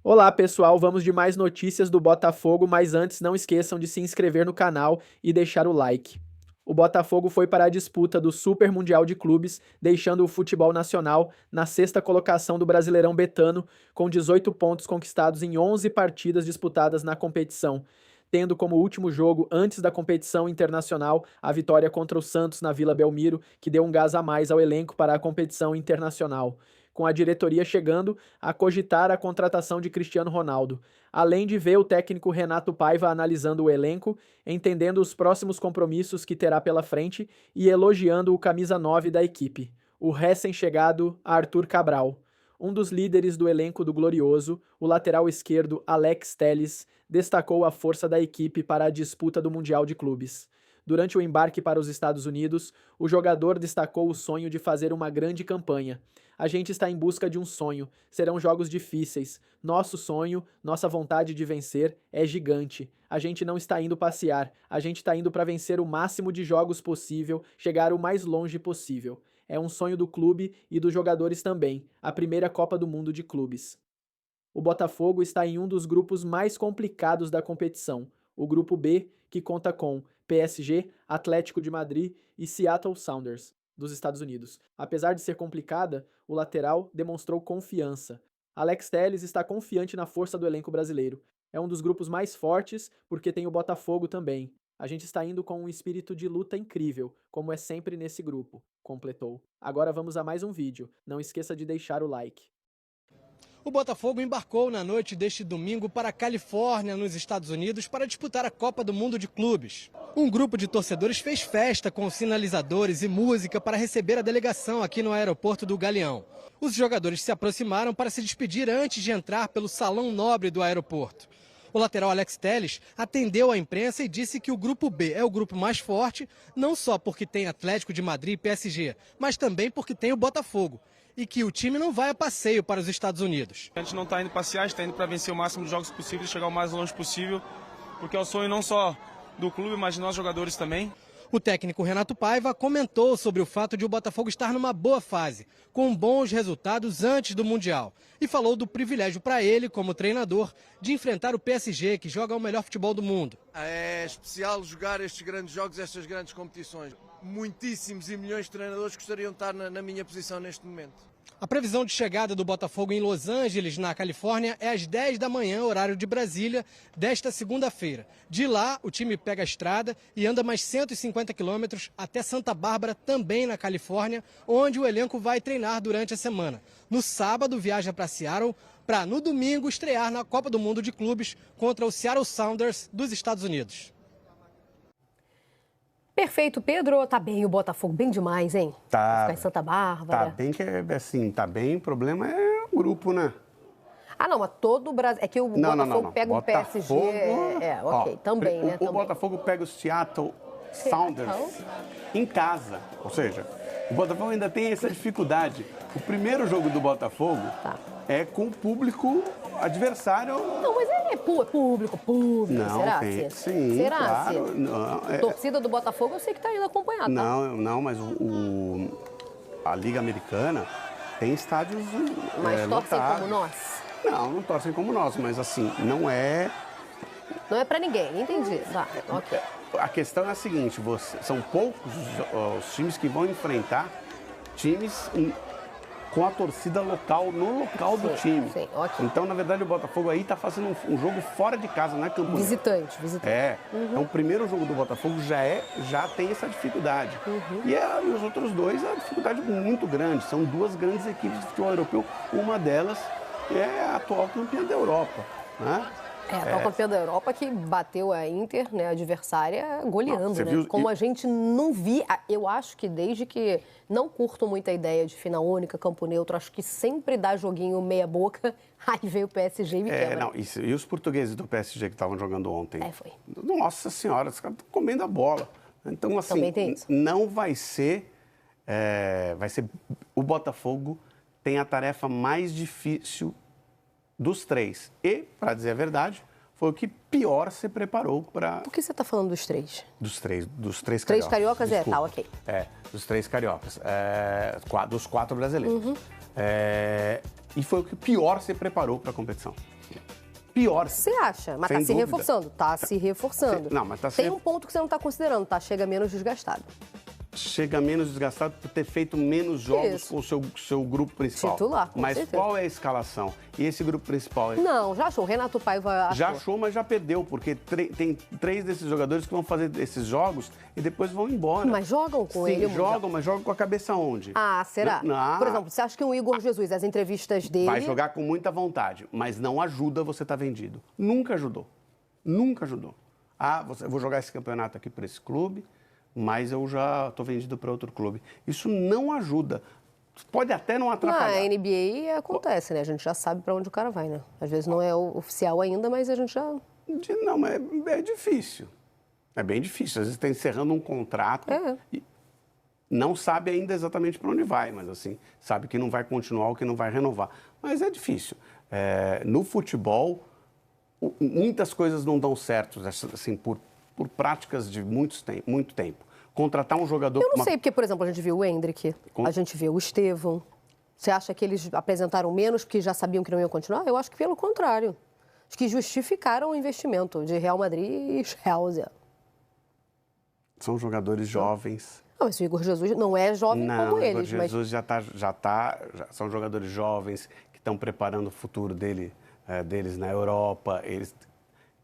Olá pessoal, vamos de mais notícias do Botafogo, mas antes não esqueçam de se inscrever no canal e deixar o like. O Botafogo foi para a disputa do Super Mundial de Clubes, deixando o futebol nacional na sexta colocação do Brasileirão Betano, com 18 pontos conquistados em 11 partidas disputadas na competição, tendo como último jogo antes da competição internacional a vitória contra o Santos na Vila Belmiro, que deu um gás a mais ao elenco para a competição internacional, com a diretoria chegando a cogitar a contratação de Cristiano Ronaldo, além de ver o técnico Renato Paiva analisando o elenco, entendendo os próximos compromissos que terá pela frente e elogiando o camisa 9 da equipe, o recém-chegado Arthur Cabral. Um dos líderes do elenco do Glorioso, o lateral esquerdo Alex Telles, destacou a força da equipe para a disputa do Mundial de Clubes. Durante o embarque para os Estados Unidos, o jogador destacou o sonho de fazer uma grande campanha. A gente está em busca de um sonho, serão jogos difíceis. Nosso sonho, nossa vontade de vencer é gigante. A gente não está indo passear, a gente está indo para vencer o máximo de jogos possível, chegar o mais longe possível. É um sonho do clube e dos jogadores também, a primeira Copa do Mundo de clubes. O Botafogo está em um dos grupos mais complicados da competição, o grupo B, que conta com PSG, Atlético de Madrid e Seattle Sounders, dos Estados Unidos. Apesar de ser complicada, o lateral demonstrou confiança. Alex Telles está confiante na força do elenco brasileiro. É um dos grupos mais fortes porque tem o Botafogo também. A gente está indo com um espírito de luta incrível, como é sempre nesse grupo, completou. Agora vamos a mais um vídeo. Não esqueça de deixar o like. O Botafogo embarcou na noite deste domingo para a Califórnia, nos Estados Unidos, para disputar a Copa do Mundo de Clubes. Um grupo de torcedores fez festa com sinalizadores e música para receber a delegação aqui no aeroporto do Galeão. Os jogadores se aproximaram para se despedir antes de entrar pelo salão nobre do aeroporto. O lateral Alex Telles atendeu a imprensa e disse que o grupo B é o grupo mais forte, não só porque tem Atlético de Madrid e PSG, mas também porque tem o Botafogo. E que o time não vai a passeio para os Estados Unidos. A gente não está indo passear, a gente está indo para vencer o máximo de jogos possível e chegar o mais longe possível, porque é o sonho não só do clube, mas de nós jogadores também. O técnico Renato Paiva comentou sobre o fato de o Botafogo estar numa boa fase, com bons resultados antes do Mundial. E falou do privilégio para ele, como treinador, de enfrentar o PSG, que joga o melhor futebol do mundo. É especial jogar estes grandes jogos, estas grandes competições. Muitíssimos e milhões de treinadores gostariam de estar na minha posição neste momento. A previsão de chegada do Botafogo em Los Angeles, na Califórnia, é às 10 da manhã, horário de Brasília, desta segunda-feira. De lá, o time pega a estrada e anda mais 150 quilômetros até Santa Bárbara, também na Califórnia, onde o elenco vai treinar durante a semana. No sábado, viaja para Seattle, para no domingo estrear na Copa do Mundo de Clubes contra o Seattle Sounders dos Estados Unidos. Perfeito, Pedro. Tá bem o Botafogo, bem demais, hein? Tá. Ficar em Santa Bárbara. Tá bem que é assim, tá bem. O problema é o grupo, né? Ah, não, mas todo o Brasil. É que o Botafogo pega o PSG. Ok, também, né? O Botafogo pega o Seattle Sounders em casa. Ou seja, o Botafogo ainda tem essa dificuldade. O primeiro jogo do Botafogo é com o público adversário. Não, mas é público. Não, será? Sim, será? claro. Não, Torcida do Botafogo eu sei que tá indo acompanhar, tá? Não, mas a Liga Americana tem estádios Mas torcem lotados. como nós? Não torcem como nós, mas assim, não é... Não é pra ninguém, entendi. Tá, ok. A questão é a seguinte, são poucos os times que vão enfrentar times com a torcida local, no local do time. Sim, ok. Então, na verdade, o Botafogo aí está fazendo um jogo fora de casa, não é campo. Visitante. Então, o primeiro jogo do Botafogo já tem essa dificuldade. E os outros dois, a dificuldade muito grande. São duas grandes equipes de futebol europeu. Uma delas é a atual campeã da Europa, né? A atual campeã da Europa que bateu a Inter, né, a adversária, goleando, né? Viu? Como a gente não via, eu acho que desde que não curto muito a ideia de final única, campo neutro, acho que sempre dá joguinho meia boca, aí veio o PSG e me quebra. E os portugueses do PSG que estavam jogando ontem? Foi. Nossa Senhora, os caras estão comendo a bola. Então, assim, não vai ser... vai ser... O Botafogo tem a tarefa mais difícil dos três. E, para dizer a verdade, foi o que pior se preparou para... Por que você está falando dos três? Dos três cariocas. Três cariocas, desculpa. ok. Dos três cariocas. Dos quatro brasileiros. E foi o que pior se preparou para a competição. Pior. Você acha? Mas Sem tá se dúvida. reforçando. Tá se reforçando. Não, mas tá Tem um ponto que você não tá considerando, tá? Chega menos desgastado. Chega menos desgastado por ter feito menos jogos com o seu grupo principal. Titular, com Mas certeza. qual é a escalação? E esse grupo principal? Não, já achou. O Renato Paiva achou. Já achou, mas já perdeu, porque tem 3 desses jogadores que vão fazer esses jogos e depois vão embora. Mas jogam com ele? Jogam, mas jogam com a cabeça onde? Ah, será? Não. Por exemplo, você acha que o Igor Jesus, as entrevistas dele... Vai jogar com muita vontade, mas não ajuda você estar vendido. Nunca ajudou. Nunca ajudou. Eu vou jogar esse campeonato aqui para esse clube, mas eu já estou vendido para outro clube. Isso não ajuda. Pode até não atrapalhar. Na NBA acontece, né? A gente já sabe para onde o cara vai, né? Às vezes não é oficial ainda, mas a gente já... Não, mas é difícil. É bem difícil. Às vezes está encerrando um contrato e não sabe ainda exatamente para onde vai, mas assim, sabe que não vai continuar ou que não vai renovar. Mas é difícil. No futebol, muitas coisas não dão certo, assim, por práticas de muito tempo. Contratar um jogador... Eu não sei, porque, por exemplo, a gente viu o Endrick, a gente viu o Estevão. Você acha que eles apresentaram menos porque já sabiam que não iam continuar? Eu acho que pelo contrário. Acho que justificaram o investimento de Real Madrid e Chelsea. São jogadores jovens. Não, mas o Igor Jesus não é jovem como eles. O Igor Jesus já são jogadores jovens que estão preparando o futuro deles na Europa.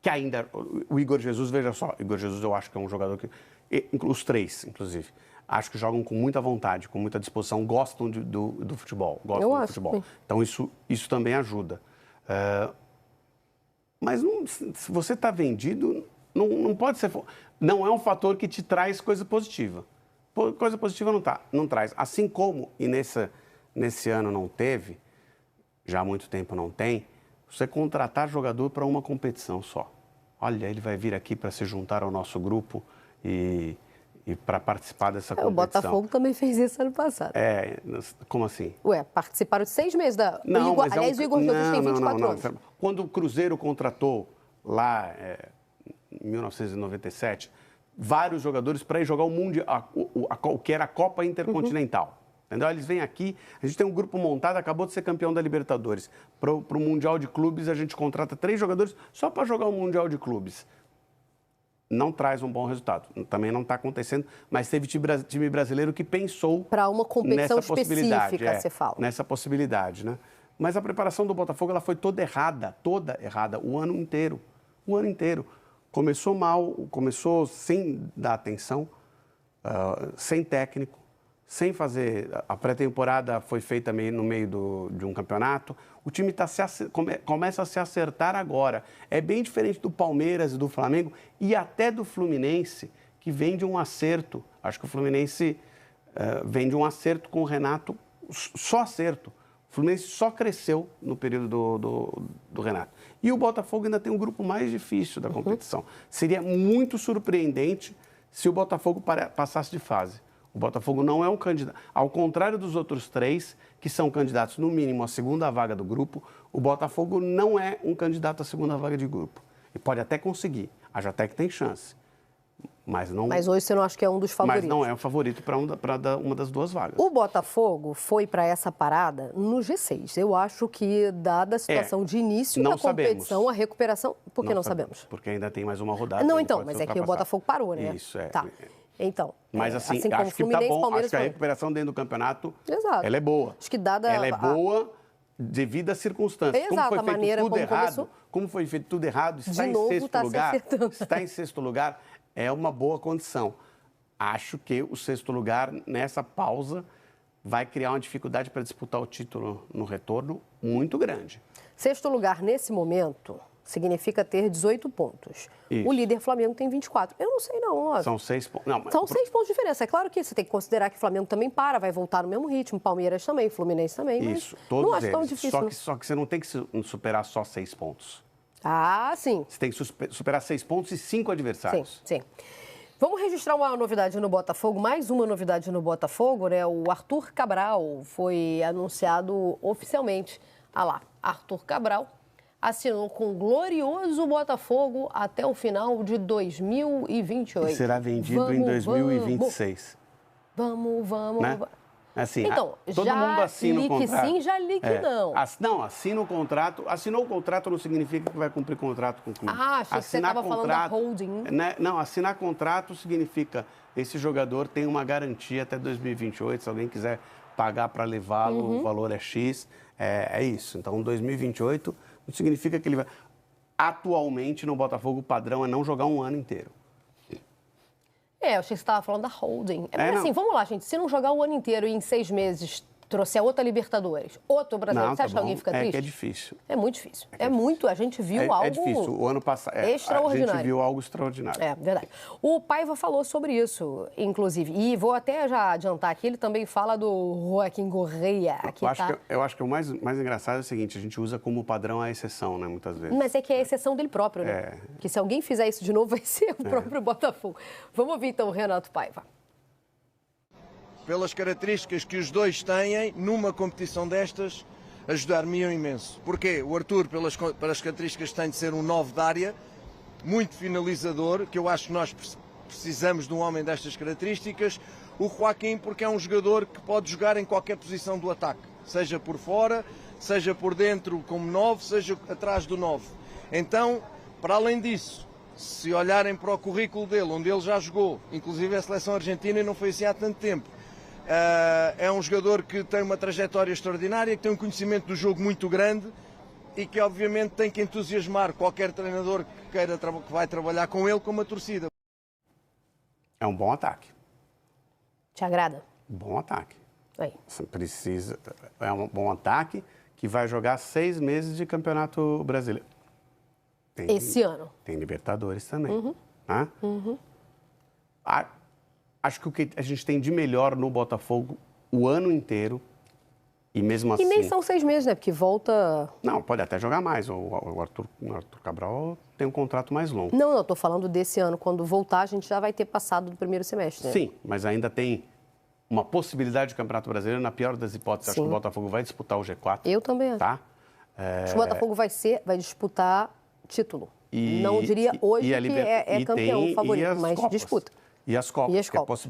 Que ainda... O Igor Jesus, veja só, o Igor Jesus eu acho que é um jogador que... Os 3, inclusive. Acho que jogam com muita vontade, com muita disposição, gostam do futebol. Gostam do futebol. Sim. Então, isso também ajuda. Mas se você está vendido, não pode ser... Não é um fator que te traz coisa positiva. Coisa positiva não traz. Assim como, e nesse ano não teve, já há muito tempo não tem, você contratar jogador para uma competição só. Olha, ele vai vir aqui para se juntar ao nosso grupo e para participar dessa competição. O Botafogo também fez isso ano passado. Como assim? Participaram de 6 meses da... Não, Aliás, o Igor Jesus tem 24 anos. Quando o Cruzeiro contratou lá em 1997, vários jogadores para ir jogar o Mundial, o que era a Copa Intercontinental. Entendeu? Eles vêm aqui, a gente tem um grupo montado, acabou de ser campeão da Libertadores. Para o Mundial de Clubes, a gente contrata 3 jogadores só para jogar o Mundial de Clubes. Não traz um bom resultado. Também não está acontecendo, mas teve time brasileiro que pensou para uma competição específica, você fala. Nessa possibilidade, né? Mas a preparação do Botafogo ela foi toda errada, o ano inteiro. O ano inteiro. Começou mal, começou sem dar atenção, sem técnico, sem fazer... A pré-temporada foi feita no meio de um campeonato. O time começa a se acertar agora. É bem diferente do Palmeiras e do Flamengo e até do Fluminense, que vem de um acerto. Acho que o Fluminense vem de um acerto com o Renato, só acerto. O Fluminense só cresceu no período do Renato. E o Botafogo ainda tem um grupo mais difícil da competição. Seria muito surpreendente se o Botafogo passasse de fase. O Botafogo não é um candidato. Ao contrário dos outros 3, que são candidatos, no mínimo, à segunda vaga do grupo, o Botafogo não é um candidato à segunda vaga de grupo. E pode até conseguir. A Jatec tem chance. Mas hoje você não acha que é um dos favoritos? Mas não é o favorito para uma das 2 vagas. O Botafogo foi para essa parada no G6. Eu acho que, dada a situação de início da competição, a recuperação... Por que não sabemos? Porque ainda tem mais uma rodada. Não, então, mas é que o Botafogo parou, né? Isso, é. Tá. Então, mas assim como acho que tá bom, acho que a recuperação dentro do campeonato, ela é boa. Acho que dada ela é boa devido às circunstâncias. Exato, a maneira como começou. Como foi feito tudo errado, está em sexto lugar, é uma boa condição. Acho que o 6º lugar, nessa pausa, vai criar uma dificuldade para disputar o título no retorno muito grande. 6º lugar, nesse momento, significa ter 18 pontos. Isso. O líder Flamengo tem 24. Eu não sei, não. Ó. São 6 pontos. São 6 pontos de diferença. É claro que você tem que considerar que o Flamengo também vai voltar no mesmo ritmo. Palmeiras também, Fluminense também. Isso, todos não acho eles. Tão difícil. Só que você não tem que superar só 6 pontos. Ah, sim. Você tem que superar 6 pontos e 5 adversários. Sim. Vamos registrar uma novidade no Botafogo, mais uma novidade no Botafogo, né? O Arthur Cabral foi anunciado oficialmente. Arthur Cabral assinou com o glorioso Botafogo até o final de 2028. E será vendido em 2026. Vamos. Né? Assim, então, todo já mundo assina o contrato. sim, já li que não. Não, assina o contrato. Assinou o contrato não significa que vai cumprir contrato com o clube. Ah, achei que você estava falando da holding. Né? Não, assinar contrato significa esse jogador tem uma garantia até 2028. Se alguém quiser pagar para levá-lo, o valor é X. É isso. Então, 2028 não significa que ele vai... Atualmente, no Botafogo, o padrão é não jogar um ano inteiro. Eu achei que você estava falando da holding. Mas assim, vamos lá, gente. Se não jogar o ano inteiro e em 6 meses trouxer outra Libertadores, outro brasileiro, você acha que alguém fica triste? É que é difícil. É muito difícil. Muito. A gente viu algo... É difícil. O ano passado... extraordinário. A gente viu algo extraordinário. É, verdade. O Paiva falou sobre isso, inclusive. E vou até já adiantar aqui, ele também fala do Joaquim Correia. Eu acho que o mais engraçado é o seguinte, a gente usa como padrão a exceção, né, muitas vezes. Mas é que é a exceção dele próprio, né? Que se alguém fizer isso de novo, vai ser o próprio Botafogo. Vamos ouvir, então, o Renato Paiva. Pelas características que os dois têm, numa competição destas, ajudar-me-iam imenso. Porquê? O Arthur, pelas características que tem de ser um 9 de área, muito finalizador, que eu acho que nós precisamos de um homem destas características. O Joaquim, porque é um jogador que pode jogar em qualquer posição do ataque, seja por fora, seja por dentro como 9, seja atrás do 9. Então, para além disso, se olharem para o currículo dele, onde ele já jogou, inclusive a seleção argentina, e não foi assim há tanto tempo, é um jogador que tem uma trajetória extraordinária, que tem um conhecimento do jogo muito grande e que obviamente tem que entusiasmar qualquer treinador que vai trabalhar com ele, como a torcida. É um bom ataque. Te agrada? Bom ataque. Aí. Você precisa... É um bom ataque que vai jogar 6 meses de Campeonato Brasileiro. Esse ano. Tem Libertadores também. Né? Acho que o que a gente tem de melhor no Botafogo o ano inteiro, e mesmo assim... E nem são 6 meses, né? Porque volta... Não, pode até jogar mais. O Arthur Cabral tem um contrato mais longo. Não, eu estou falando desse ano. Quando voltar, a gente já vai ter passado do primeiro semestre, né? Sim, mas ainda tem uma possibilidade de Campeonato Brasileiro. Na pior das hipóteses, acho que o Botafogo vai disputar o G4. Eu também acho. Tá? Acho que o Botafogo vai disputar título. Não diria hoje que é campeão favorito, mas Copas. Disputa. E as Copas, Copas.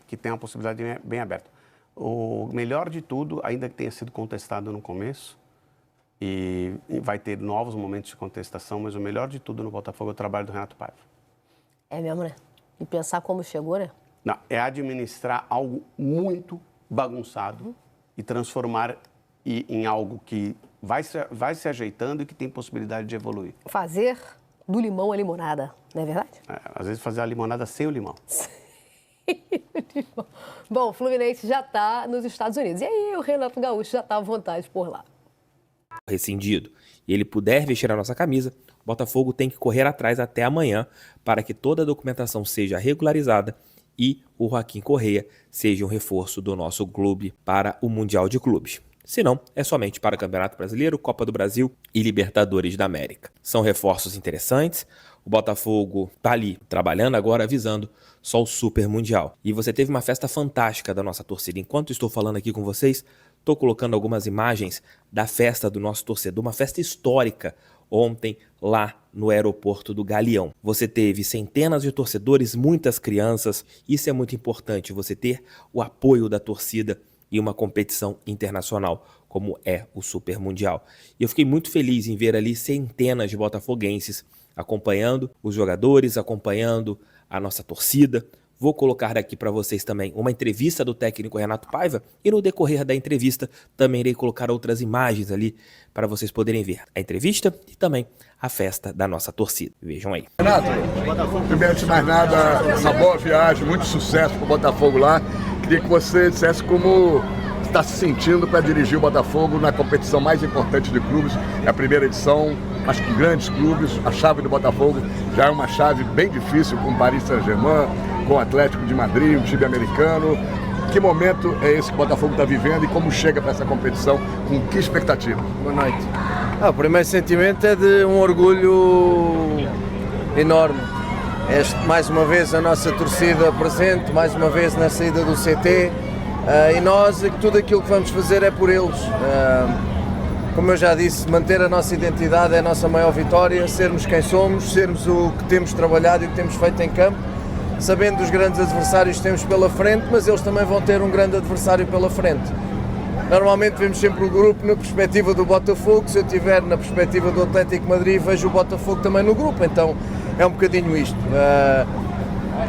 Que tem uma possibilidade bem aberta. O melhor de tudo, ainda que tenha sido contestado no começo, e vai ter novos momentos de contestação, mas o melhor de tudo no Botafogo é o trabalho do Renato Paiva. É mesmo, né? E pensar como chegou, né? Não, é administrar algo muito bagunçado e transformar em algo que vai se ajeitando e que tem possibilidade de evoluir. Fazer do limão a limonada, não é verdade? Às vezes fazer a limonada sem o limão. Bom, o Fluminense já está nos Estados Unidos. E aí o Renato Gaúcho já está à vontade por lá. Rescindido e ele puder vestir a nossa camisa, o Botafogo tem que correr atrás até amanhã para que toda a documentação seja regularizada e o Joaquim Correia seja um reforço do nosso clube para o Mundial de Clubes. Se não, é somente para o Campeonato Brasileiro, Copa do Brasil e Libertadores da América. São reforços interessantes. O Botafogo está ali trabalhando agora visando só o Super Mundial. E você teve uma festa fantástica da nossa torcida. Enquanto estou falando aqui com vocês, estou colocando algumas imagens da festa do nosso torcedor, uma festa histórica ontem lá no aeroporto do Galeão. Você teve centenas de torcedores, muitas crianças. Isso é muito importante, você ter o apoio da torcida e uma competição internacional como é o Super Mundial. E eu fiquei muito feliz em ver ali centenas de botafoguenses acompanhando os jogadores, acompanhando a nossa torcida. Vou colocar aqui para vocês também uma entrevista do técnico Renato Paiva e no decorrer da entrevista também irei colocar outras imagens ali para vocês poderem ver a entrevista e também a festa da nossa torcida. Vejam aí. Renato, primeiro de mais nada, uma boa viagem, muito sucesso para o Botafogo lá. Queria que você dissesse como está se sentindo para dirigir o Botafogo na competição mais importante de clubes. É a primeira edição, acho que grandes clubes. A chave do Botafogo já é uma chave bem difícil com o Paris Saint-Germain, com o Atlético de Madrid, um time americano. Que momento é esse que o Botafogo está vivendo e como chega para essa competição? Com que expectativa? Boa noite. O primeiro sentimento é de um orgulho enorme. Mais uma vez a nossa torcida presente, mais uma vez na saída do CT, e nós, tudo aquilo que vamos fazer é por eles. Como eu já disse, manter a nossa identidade é a nossa maior vitória, sermos quem somos, sermos o que temos trabalhado e o que temos feito em campo, sabendo dos grandes adversários que temos pela frente, mas eles também vão ter um grande adversário pela frente. Normalmente vemos sempre o grupo na perspectiva do Botafogo, se eu estiver na perspectiva do Atlético de Madrid, vejo o Botafogo também no grupo, então é um bocadinho isto.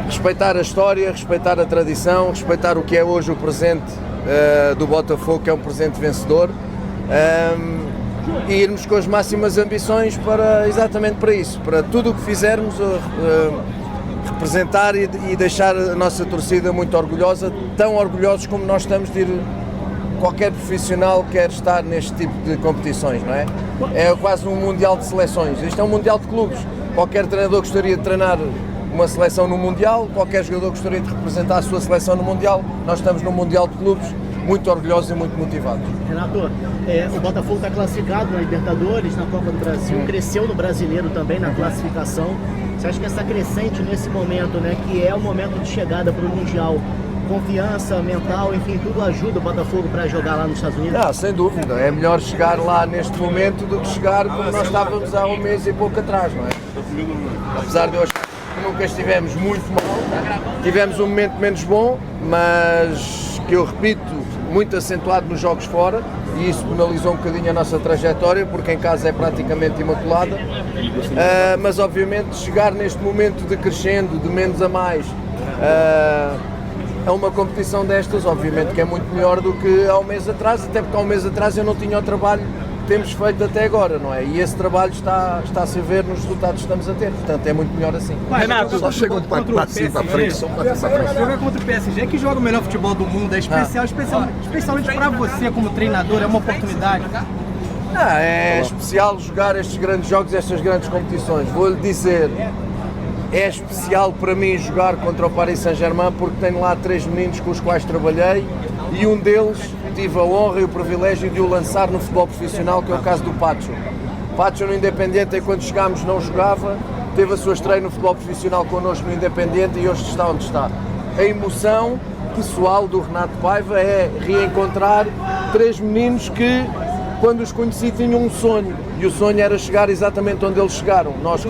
Respeitar a história, respeitar a tradição, respeitar o que é hoje o presente do Botafogo, que é um presente vencedor, e irmos com as máximas ambições exatamente para isso, para tudo o que fizermos, representar e deixar a nossa torcida muito orgulhosa, tão orgulhosos como nós estamos de ir. Qualquer profissional quer estar neste tipo de competições, não é? É quase um mundial de seleções, isto é um mundial de clubes. Qualquer treinador gostaria de treinar uma seleção no mundial, qualquer jogador gostaria de representar a sua seleção no mundial. Nós estamos no mundial de clubes, muito orgulhosos e muito motivados. Renato, o Botafogo está classificado na Libertadores, na Copa do Brasil, cresceu no Brasileiro também na classificação. Você acha que essa crescente nesse momento, né, que é o momento de chegada para o Mundial, confiança mental, enfim, tudo ajuda o Botafogo para jogar lá nos Estados Unidos? Não, sem dúvida. É melhor chegar lá neste momento do que chegar como nós estávamos há um mês e pouco atrás, não é? Apesar de hoje nunca estivemos muito mal, tivemos um momento menos bom, mas que eu repito, muito acentuado nos jogos fora, e isso penalizou um bocadinho a nossa trajetória, porque em casa é praticamente imaculada, mas obviamente chegar neste momento de crescendo, de menos a mais, a uma competição destas, obviamente que é muito melhor do que há um mês atrás, até porque há um mês atrás eu não tinha o trabalho que temos feito até agora, não é? E esse trabalho está-se a ver nos resultados que estamos a ter, portanto é muito melhor assim. Renato, só chega um passinho para frente, só para frente. Jogar contra o PSG, que joga o melhor futebol do mundo, é especial, especialmente para você como treinador, é uma oportunidade. É especial jogar estes grandes jogos, estas grandes competições. Vou-lhe dizer, é especial para mim jogar contra o Paris Saint-Germain porque tenho lá 3 meninos com os quais trabalhei e um deles tive a honra e o privilégio de o lançar no futebol profissional, que é o caso do Pacho. Pacho no Independiente, quando chegámos, não jogava, teve a sua estreia no futebol profissional connosco no Independiente e hoje está onde está. A emoção pessoal do Renato Paiva é reencontrar 3 meninos que, quando os conheci, tinham um sonho, e o sonho era chegar exatamente onde eles chegaram. Nós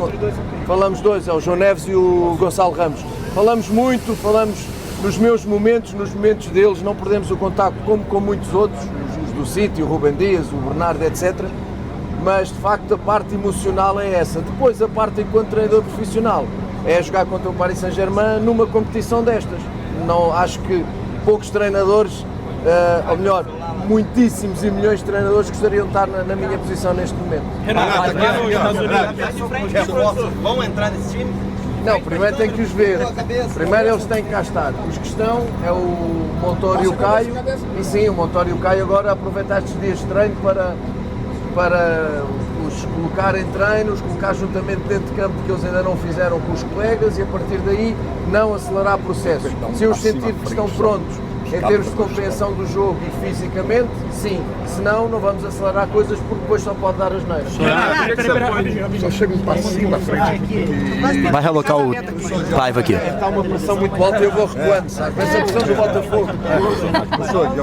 falamos dois, é o João Neves e o Gonçalo Ramos. Falamos muito, falamos nos meus momentos, nos momentos deles, não perdemos o contacto como com muitos outros, os do City, o Rubem Dias, o Bernardo, etc. Mas, de facto, a parte emocional é essa. Depois, a parte enquanto treinador profissional é jogar contra o Paris Saint-Germain numa competição destas. Não, acho que poucos treinadores, ou melhor, muitíssimos e milhões de treinadores gostariam de estar na minha posição neste momento. Vão entrar nesse time? Não, primeiro tem que os ver. Primeiro eles têm que cá estar. Os que estão é o Montoro e o Caio. E sim, o Montoro e o Caio agora aproveitar estes dias de treino para os colocar em treinos, colocar juntamente dentro de campo, que eles ainda não fizeram com os colegas, e a partir daí não acelerar processos. Se eu sentir que estão prontos em termos de compreensão do jogo e fisicamente, sim. Senão, não vamos acelerar coisas porque depois só pode dar as neiras. Só chega um passinho na frente. Vai relocar o Paiva aqui. Está uma pressão muito alta e eu vou recuando, sabe? Essa pressão do Botafogo. Professor, de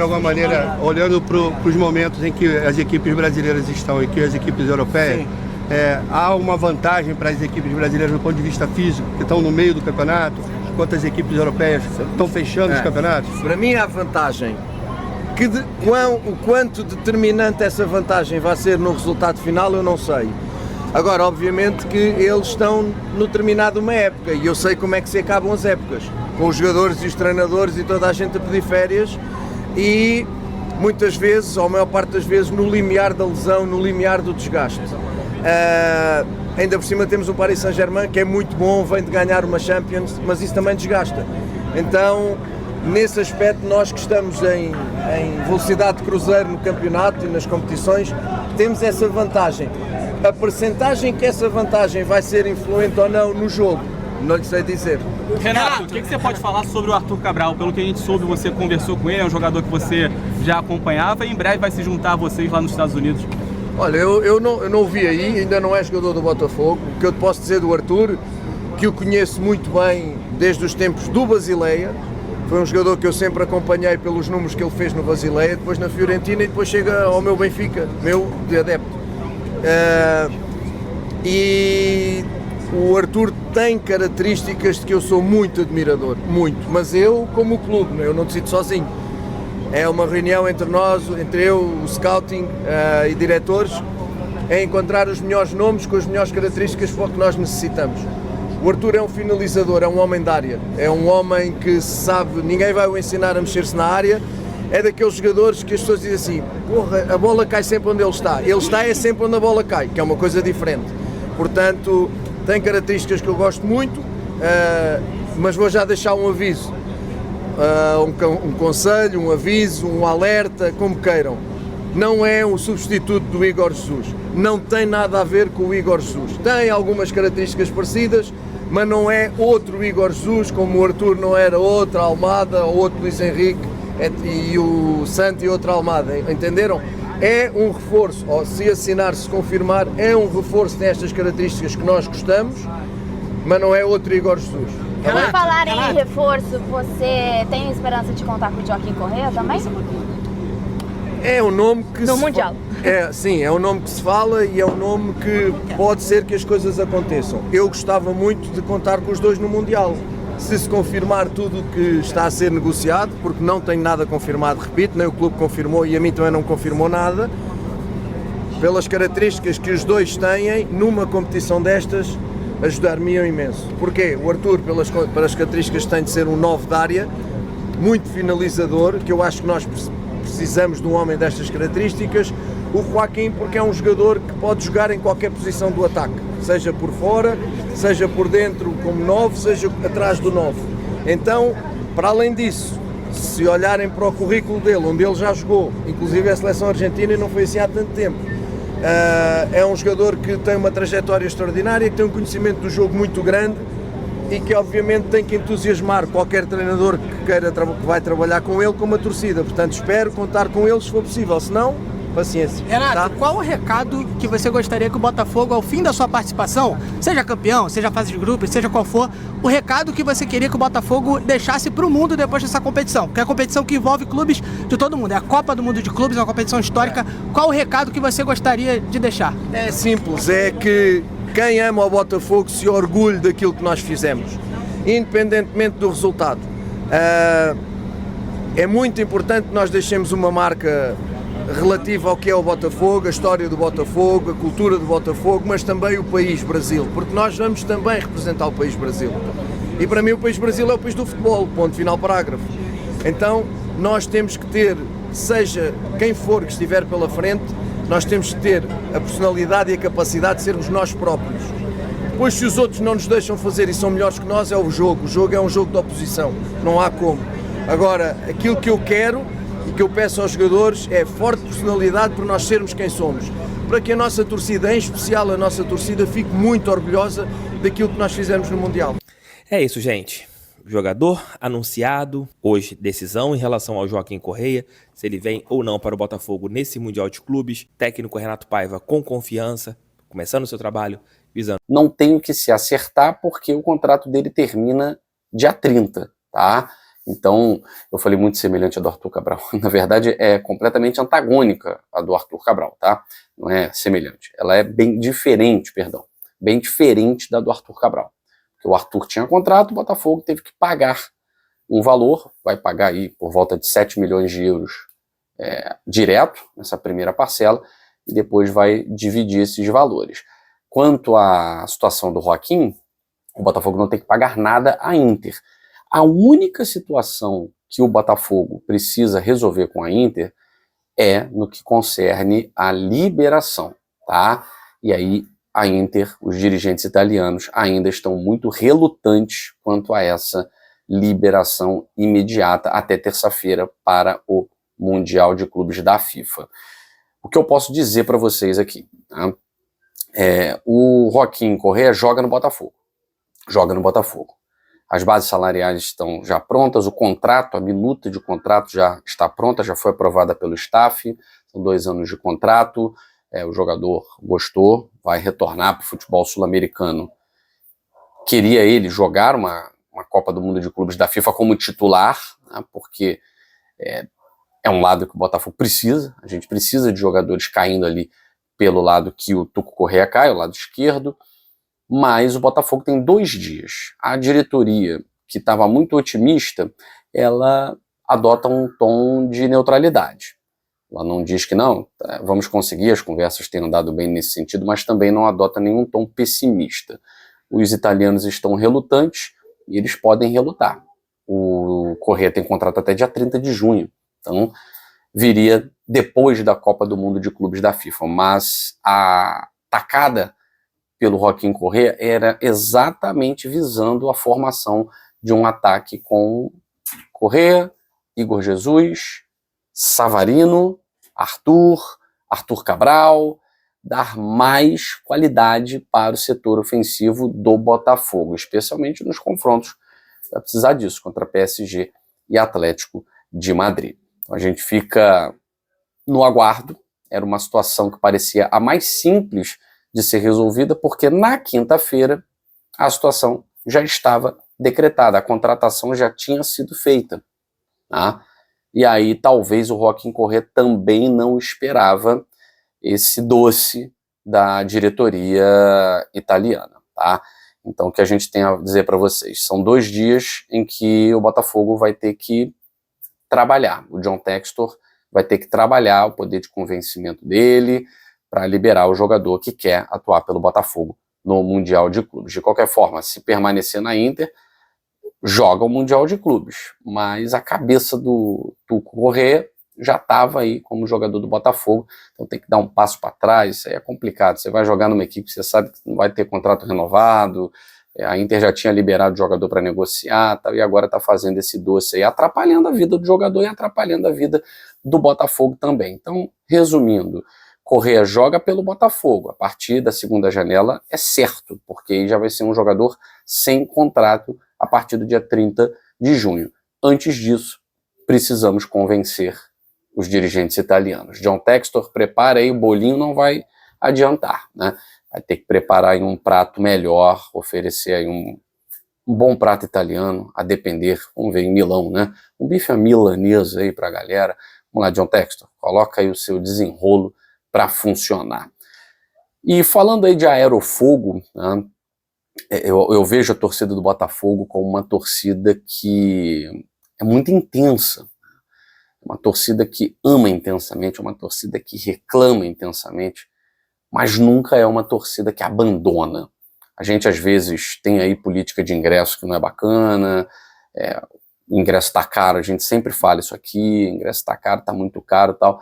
alguma maneira, olhando para os momentos em que as equipes brasileiras estão e que as equipes europeias, há uma vantagem para as equipes brasileiras do ponto de vista físico, que estão no meio do campeonato, enquanto as equipes europeias estão fechando os campeonatos? Para mim há vantagem. O quanto determinante essa vantagem vai ser no resultado final, eu não sei. Agora, obviamente que eles estão no terminado de uma época e eu sei como é que se acabam as épocas, com os jogadores e os treinadores e toda a gente a pedir férias e muitas vezes, ou a maior parte das vezes, no limiar da lesão, no limiar do desgaste. Ainda por cima temos o Paris Saint-Germain, que é muito bom, vem de ganhar uma Champions, mas isso também desgasta. Então, nesse aspecto, nós que estamos em velocidade de cruzeiro no campeonato e nas competições, temos essa vantagem. A percentagem que essa vantagem vai ser influente ou não no jogo, não lhe sei dizer. Renato, o que você pode falar sobre o Arthur Cabral? Pelo que a gente soube, você conversou com ele, é um jogador que você já acompanhava e em breve vai se juntar a vocês lá nos Estados Unidos. Olha, eu não o vi aí, ainda não é jogador do Botafogo. O que eu te posso dizer do Arthur, que o conheço muito bem desde os tempos do Basileia, foi um jogador que eu sempre acompanhei pelos números que ele fez no Basileia, depois na Fiorentina e depois chega ao meu Benfica, meu de adepto. E o Arthur tem características de que eu sou muito admirador, muito, mas eu como o clube, eu não decido sozinho. É uma reunião entre nós, entre eu, o scouting e diretores, é encontrar os melhores nomes com as melhores características para o que nós necessitamos. O Arthur é um finalizador, é um homem da área, é um homem que sabe, ninguém vai o ensinar a mexer-se na área, é daqueles jogadores que as pessoas dizem assim, porra, a bola cai sempre onde ele está é sempre onde a bola cai, que é uma coisa diferente. Portanto, tem características que eu gosto muito, mas vou já deixar um aviso, um conselho, um aviso, um alerta, como queiram. Não é um substituto do Igor Jesus, não tem nada a ver com o Igor Jesus. Tem algumas características parecidas, mas não é outro Igor Jesus, como o Arthur não era outra Almada, ou outro Luís Henrique, e o Santo e outra Almada, entenderam? É um reforço, ou se assinar, se confirmar, é um reforço nestas características que nós gostamos, mas não é outro Igor Jesus. Por falar em reforço, você tem esperança de contar com o Joaquim Correa também? É um nome que no Mundial. Sim, é um nome que se fala e é um nome que pode ser que as coisas aconteçam. Eu gostava muito de contar com os dois no Mundial. Se confirmar tudo o que está a ser negociado, porque não tenho nada confirmado, repito, nem o clube confirmou e a mim também não confirmou nada, pelas características que os dois têm, numa competição destas, ajudar-me imenso. Porquê? O Arthur, pelas características que tem de ser um 9 de área, muito finalizador, que eu acho que nós precisamos de um homem destas características. O Joaquim, porque é um jogador que pode jogar em qualquer posição do ataque, seja por fora, seja por dentro como 9, seja atrás do 9. Então, para além disso, se olharem para o currículo dele, onde ele já jogou, inclusive a seleção argentina, e não foi assim há tanto tempo, é um jogador que tem uma trajetória extraordinária, que tem um conhecimento do jogo muito grande e que obviamente tem que entusiasmar qualquer treinador que vai trabalhar com ele, com a torcida. Portanto, espero contar com ele se for possível, se não, paciência. Renato, tá? Qual o recado que você gostaria que o Botafogo, ao fim da sua participação, seja campeão, seja fase de grupos, seja qual for, o recado que você queria que o Botafogo deixasse para o mundo depois dessa competição? Que é a competição que envolve clubes de todo mundo, é a Copa do Mundo de Clubes, é uma competição histórica. Qual o recado que você gostaria de deixar? É simples, é que quem ama o Botafogo se orgulhe daquilo que nós fizemos, independentemente do resultado. É muito importante que nós deixemos uma marca relativa ao que é o Botafogo, a história do Botafogo, a cultura do Botafogo, mas também o país Brasil, porque nós vamos também representar o país Brasil. E para mim o país Brasil é o país do futebol, ponto final parágrafo. Então nós temos que ter, seja quem for que estiver pela frente, nós temos que ter a personalidade e a capacidade de sermos nós próprios. Depois, se os outros não nos deixam fazer e são melhores que nós, é o jogo. O jogo é um jogo de oposição, não há como. Agora, aquilo que eu quero e que eu peço aos jogadores é forte personalidade para nós sermos quem somos. Para que a nossa torcida, em especial a nossa torcida, fique muito orgulhosa daquilo que nós fizemos no Mundial. É isso, gente. Jogador anunciado, hoje decisão em relação ao Joaquim Correa, se ele vem ou não para o Botafogo nesse Mundial de Clubes. Técnico Renato Paiva com confiança, começando o seu trabalho, visando. Não tem que se acertar porque o contrato dele termina dia 30, tá? Então, eu falei muito semelhante a do Arthur Cabral. Na verdade, é completamente antagônica a do Arthur Cabral, tá? Não é semelhante. Ela é bem diferente, bem diferente da do Arthur Cabral. Porque o Arthur tinha contrato, o Botafogo teve que pagar um valor, vai pagar aí por volta de 7 milhões de euros direto, nessa primeira parcela, e depois vai dividir esses valores. Quanto à situação do Joaquim, o Botafogo não tem que pagar nada à Inter. A única situação que o Botafogo precisa resolver com a Inter é no que concerne a liberação, tá? E aí a Inter, os dirigentes italianos, ainda estão muito relutantes quanto a essa liberação imediata até terça-feira para o Mundial de Clubes da FIFA. O que eu posso dizer para vocês aqui, tá? O Joaquim Correa joga no Botafogo. As bases salariais estão já prontas, o contrato, a minuta de contrato já está pronta, já foi aprovada pelo staff, são 2 anos de contrato, o jogador gostou, vai retornar para o futebol sul-americano. Queria ele jogar uma Copa do Mundo de Clubes da FIFA como titular, né, porque é um lado que o Botafogo precisa, a gente precisa de jogadores caindo ali pelo lado que o Tuco Correa cai, o lado esquerdo. mas o Botafogo tem 2 dias. A diretoria, que estava muito otimista, ela adota um tom de neutralidade. Ela não diz que não, vamos conseguir, as conversas têm andado bem nesse sentido, mas também não adota nenhum tom pessimista. Os italianos estão relutantes e eles podem relutar. O Correa tem contrato até dia 30 de junho, então viria depois da Copa do Mundo de Clubes da FIFA, mas a tacada pelo Joaquim Correa era exatamente visando a formação de um ataque com Correa, Igor Jesus, Savarino, Arthur Cabral, dar mais qualidade para o setor ofensivo do Botafogo, especialmente nos confrontos. Vai precisar disso contra PSG e Atlético de Madrid. Então a gente fica no aguardo. Era uma situação que parecia a mais simples de ser resolvida, porque na quinta-feira a situação já estava decretada, a contratação já tinha sido feita. Tá? E aí talvez o Joaquim Correa também não esperava esse doce da diretoria italiana. Tá? Então o que a gente tem a dizer para vocês, são 2 dias em que o Botafogo vai ter que trabalhar. O John Textor vai ter que trabalhar o poder de convencimento dele para liberar o jogador que quer atuar pelo Botafogo no Mundial de Clubes. De qualquer forma, se permanecer na Inter, joga o Mundial de Clubes, mas a cabeça do Correa já estava aí como jogador do Botafogo, então tem que dar um passo para trás. Isso aí é complicado. Você vai jogar numa equipe que você sabe que não vai ter contrato renovado, a Inter já tinha liberado o jogador para negociar, e agora está fazendo esse doce aí, atrapalhando a vida do jogador e atrapalhando a vida do Botafogo também. Então, resumindo, Correa joga pelo Botafogo, a partir da segunda janela é certo, porque aí já vai ser um jogador sem contrato a partir do dia 30 de junho. Antes disso, precisamos convencer os dirigentes italianos. John Textor, prepara aí, o bolinho não vai adiantar, né? Vai ter que preparar aí um prato melhor, oferecer aí um bom prato italiano, a depender, vamos ver, em Milão, né? Um bife à milanesa aí pra galera. Vamos lá, John Textor, coloca aí o seu desenrolo para funcionar. E falando aí de aerofogo, né, eu vejo a torcida do Botafogo como uma torcida que é muito intensa, uma torcida que ama intensamente, uma torcida que reclama intensamente, mas nunca é uma torcida que abandona. A gente às vezes tem aí política de ingresso que não é bacana, o ingresso está caro, a gente sempre fala isso aqui, o ingresso está caro, está muito caro e tal.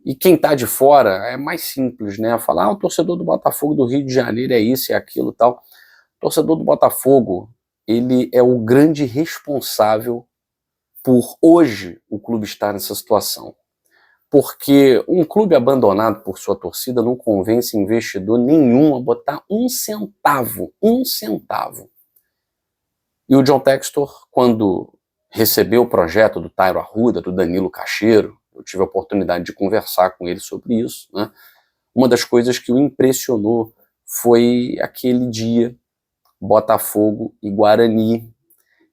E quem está de fora é mais simples, né? Falar, o torcedor do Botafogo do Rio de Janeiro é isso, é aquilo e tal. O torcedor do Botafogo, ele é o grande responsável por hoje o clube estar nessa situação. Porque um clube abandonado por sua torcida não convence investidor nenhum a botar um centavo. E o John Textor, quando recebeu o projeto do Tairo Arruda, do Danilo Cacheiro, eu tive a oportunidade de conversar com ele sobre isso, né? Uma das coisas que o impressionou foi aquele dia, Botafogo e Guarani,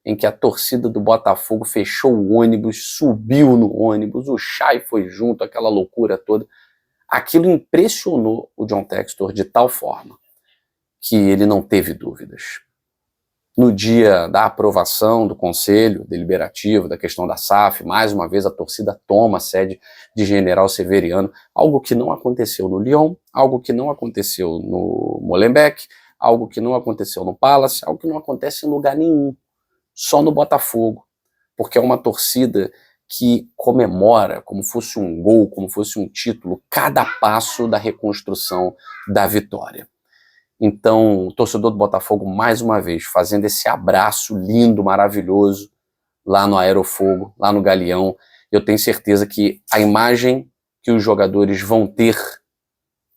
em que a torcida do Botafogo fechou o ônibus, subiu no ônibus, o Chay foi junto, aquela loucura toda. Aquilo impressionou o John Textor de tal forma que ele não teve dúvidas. No dia da aprovação do Conselho Deliberativo, da questão da SAF, mais uma vez a torcida toma a sede de General Severiano, algo que não aconteceu no Lyon, algo que não aconteceu no Molenbeek, algo que não aconteceu no Palace, algo que não acontece em lugar nenhum, só no Botafogo, porque é uma torcida que comemora como fosse um gol, como fosse um título, cada passo da reconstrução da vitória. Então, o torcedor do Botafogo, mais uma vez, fazendo esse abraço lindo, maravilhoso, lá no Aerofogo, lá no Galeão. Eu tenho certeza que a imagem que os jogadores vão ter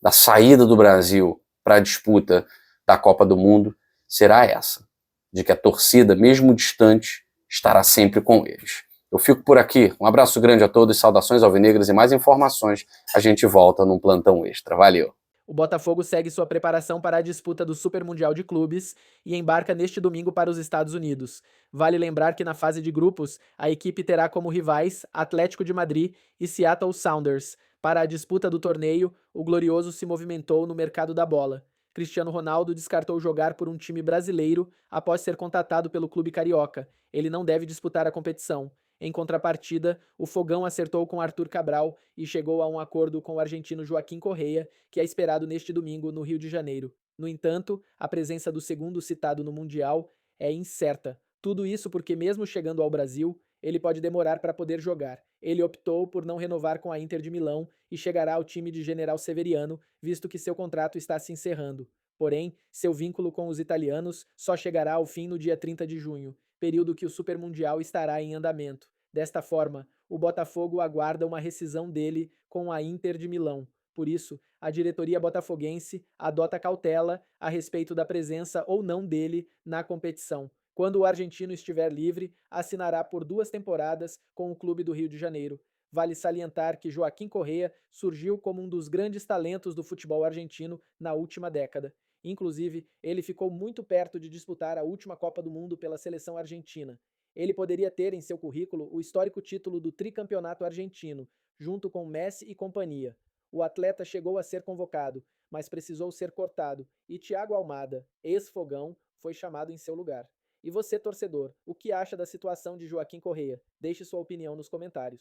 da saída do Brasil para a disputa da Copa do Mundo será essa, de que a torcida, mesmo distante, estará sempre com eles. Eu fico por aqui. Um abraço grande a todos, saudações alvinegras e mais informações. A gente volta num plantão extra. Valeu! O Botafogo segue sua preparação para a disputa do Super Mundial de Clubes e embarca neste domingo para os Estados Unidos. Vale lembrar que na fase de grupos, a equipe terá como rivais Atlético de Madrid e Seattle Sounders. Para a disputa do torneio, o Glorioso se movimentou no mercado da bola. Cristiano Ronaldo descartou jogar por um time brasileiro após ser contatado pelo clube carioca. Ele não deve disputar a competição. Em contrapartida, o Fogão acertou com Arthur Cabral e chegou a um acordo com o argentino Joaquim Correa, que é esperado neste domingo no Rio de Janeiro. No entanto, a presença do segundo citado no Mundial é incerta. Tudo isso porque, mesmo chegando ao Brasil, ele pode demorar para poder jogar. Ele optou por não renovar com a Inter de Milão e chegará ao time de General Severiano, visto que seu contrato está se encerrando. Porém, seu vínculo com os italianos só chegará ao fim no dia 30 de junho, período que o Super Mundial estará em andamento. Desta forma, o Botafogo aguarda uma rescisão dele com a Inter de Milão. Por isso, a diretoria botafoguense adota cautela a respeito da presença ou não dele na competição. Quando o argentino estiver livre, assinará por 2 temporadas com o clube do Rio de Janeiro. Vale salientar que Joaquim Correa surgiu como um dos grandes talentos do futebol argentino na última década. Inclusive, ele ficou muito perto de disputar a última Copa do Mundo pela seleção argentina. Ele poderia ter em seu currículo o histórico título do tricampeonato argentino, junto com Messi e companhia. O atleta chegou a ser convocado, mas precisou ser cortado, e Thiago Almada, ex-Fogão, foi chamado em seu lugar. E você, torcedor, o que acha da situação de Joaquim Correa? Deixe sua opinião nos comentários.